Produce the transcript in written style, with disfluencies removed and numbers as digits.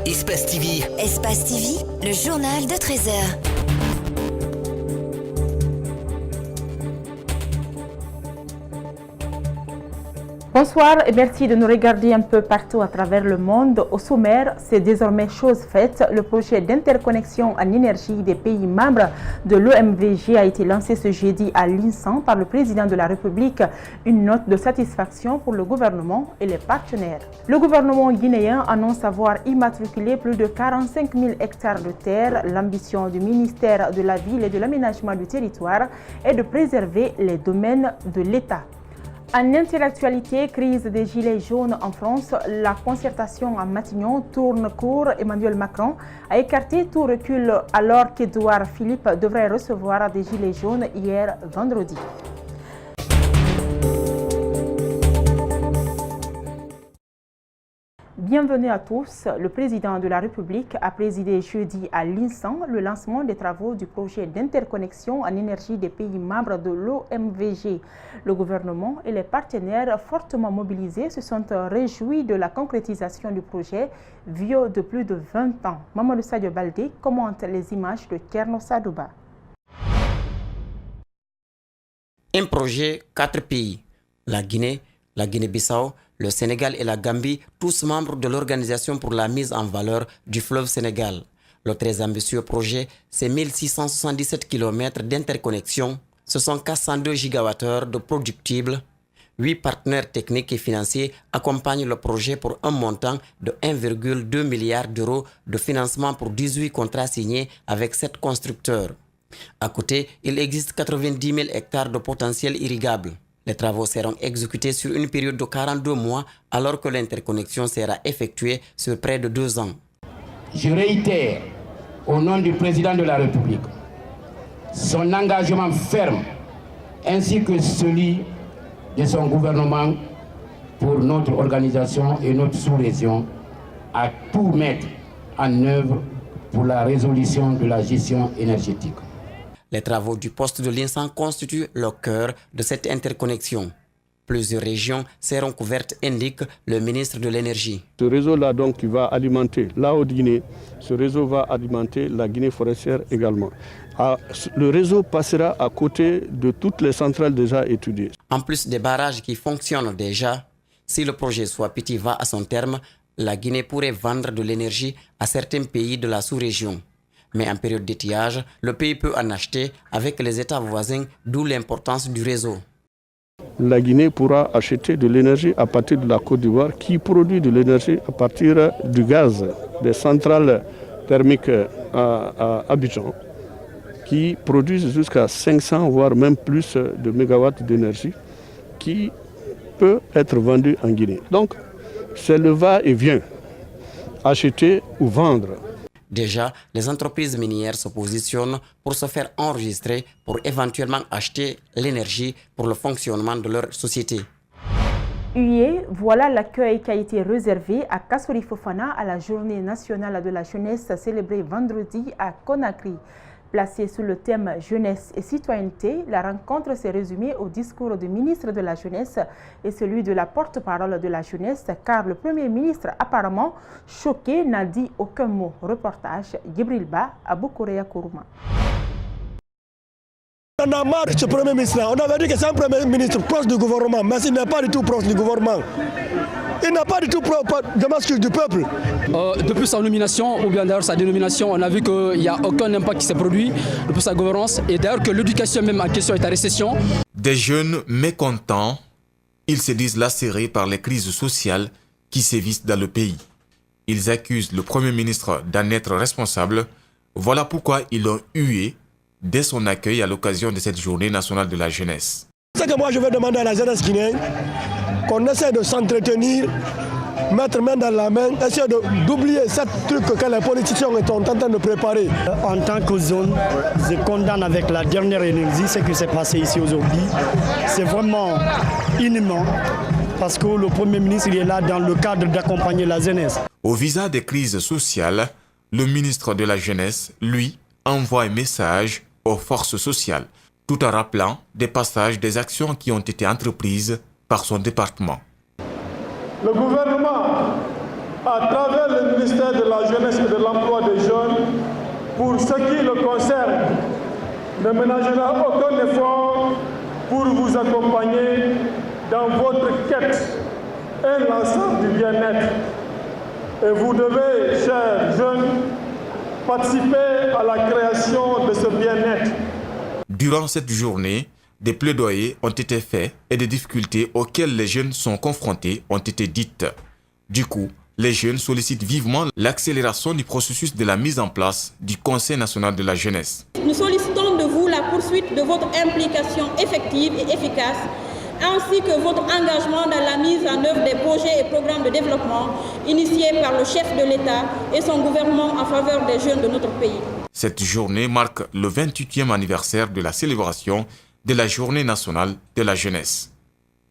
Espace TV. Espace TV, le journal de 13h. Bonsoir et merci de nous regarder un peu partout à travers le monde. Au sommaire, c'est désormais chose faite. Le projet d'interconnexion en énergie des pays membres de l'OMVG a été lancé ce jeudi à l'INSAN par le président de la République. Une note de satisfaction pour le gouvernement et les partenaires. Le gouvernement guinéen annonce avoir immatriculé plus de 45 000 hectares de terre. L'ambition du ministère de la Ville et de l'Aménagement du territoire est de préserver les domaines de l'État. En interactualité, crise des gilets jaunes en France, la concertation à Matignon tourne court. Emmanuel Macron a écarté tout recul alors qu'Édouard Philippe devrait recevoir des gilets jaunes hier vendredi. Bienvenue à tous. Le président de la République a présidé jeudi à l'INSAN le lancement des travaux du projet d'interconnexion en énergie des pays membres de l'OMVG. Le gouvernement et les partenaires fortement mobilisés se sont réjouis de la concrétisation du projet vieux de plus de 20 ans. Mamadou Sadio Baldé commente les images de Kerno Sadouba. Un projet, 4 pays, la Guinée, la Guinée-Bissau, le Sénégal et la Gambie, tous membres de l'Organisation pour la mise en valeur du fleuve Sénégal. Le très ambitieux projet, c'est 1677 km d'interconnexion, ce sont 402 gigawattheures de productibles. 8 partenaires techniques et financiers accompagnent le projet pour un montant de 1,2 milliard d'euros de financement pour 18 contrats signés avec 7 constructeurs. À côté, il existe 90 000 hectares de potentiel irrigable. Les travaux seront exécutés sur une période de 42 mois alors que l'interconnexion sera effectuée sur près de 2 ans. Je réitère au nom du président de la République son engagement ferme ainsi que celui de son gouvernement pour notre organisation et notre sous-région à tout mettre en œuvre pour la résolution de la gestion énergétique. Les travaux du poste de l'INSAN constituent le cœur de cette interconnexion. Plusieurs régions seront couvertes, indique le ministre de l'Énergie. Ce réseau-là donc qui va alimenter la Haute-Guinée, ce réseau va alimenter la Guinée forestière également. Le réseau passera à côté de toutes les centrales déjà étudiées. En plus des barrages qui fonctionnent déjà, si le projet Soit Petit va à son terme, la Guinée pourrait vendre de l'énergie à certains pays de la sous-région. Mais en période d'étiage, le pays peut en acheter avec les États voisins, d'où l'importance du réseau. La Guinée pourra acheter de l'énergie à partir de la Côte d'Ivoire qui produit de l'énergie à partir du gaz des centrales thermiques à Abidjan qui produisent jusqu'à 500 voire même plus de mégawatts d'énergie qui peut être vendue en Guinée. Donc c'est le va-et-vient, acheter ou vendre. Déjà, les entreprises minières se positionnent pour se faire enregistrer pour éventuellement acheter l'énergie pour le fonctionnement de leur société. Voilà l'accueil qui a été réservé à Kassori Fofana à la Journée nationale de la jeunesse célébrée vendredi à Conakry. Placée sous le thème jeunesse et citoyenneté, la rencontre s'est résumée au discours du ministre de la Jeunesse et celui de la porte-parole de la jeunesse, car le Premier ministre, apparemment choqué, n'a dit aucun mot. Reportage Gibril Ba à Boukouraya Kourouma. On a marre de ce Premier ministre-là. On avait dit que c'est un Premier ministre proche du gouvernement, mais il n'est pas du tout proche du gouvernement. Il n'a pas du tout de masque du peuple. Depuis sa nomination, ou bien d'ailleurs sa dénomination, on a vu qu'il n'y a aucun impact qui s'est produit depuis sa gouvernance. Et d'ailleurs que l'éducation même en question est à récession. Des jeunes mécontents, ils se disent lacérés par les crises sociales qui sévissent dans le pays. Ils accusent le Premier ministre d'en être responsable. Voilà pourquoi ils l'ont hué dès son accueil à l'occasion de cette journée nationale de la jeunesse. C'est que moi je vais demander à la jeunesse guinéenne qu'on essaie de s'entretenir, mettre main dans la main, essayer d'oublier ce truc que les politiciens sont en train de préparer. En tant que zone, je condamne avec la dernière énergie ce qui s'est passé ici aujourd'hui. C'est vraiment inhumain parce que le Premier ministre est là dans le cadre d'accompagner la jeunesse. Au visage des crises sociales, le ministre de la Jeunesse, lui, envoie un message aux forces sociales, tout en rappelant des passages des actions qui ont été entreprises par son département. Le gouvernement à travers le ministère de la Jeunesse et de l'Emploi des Jeunes, pour ce qui le concerne, ne ménagera aucun effort pour vous accompagner dans votre quête et l'ensemble du bien-être. Et vous devez, chers jeunes, participer à la création de ce bien-être. Durant cette journée, des plaidoyers ont été faits et des difficultés auxquelles les jeunes sont confrontés ont été dites. Du coup, les jeunes sollicitent vivement l'accélération du processus de la mise en place du Conseil national de la jeunesse. Nous sollicitons de vous la poursuite de votre implication effective et efficace, ainsi que votre engagement dans la mise en œuvre des projets et programmes de développement initiés par le chef de l'État et son gouvernement en faveur des jeunes de notre pays. Cette journée marque le 28e anniversaire de la célébration de la Journée nationale de la jeunesse.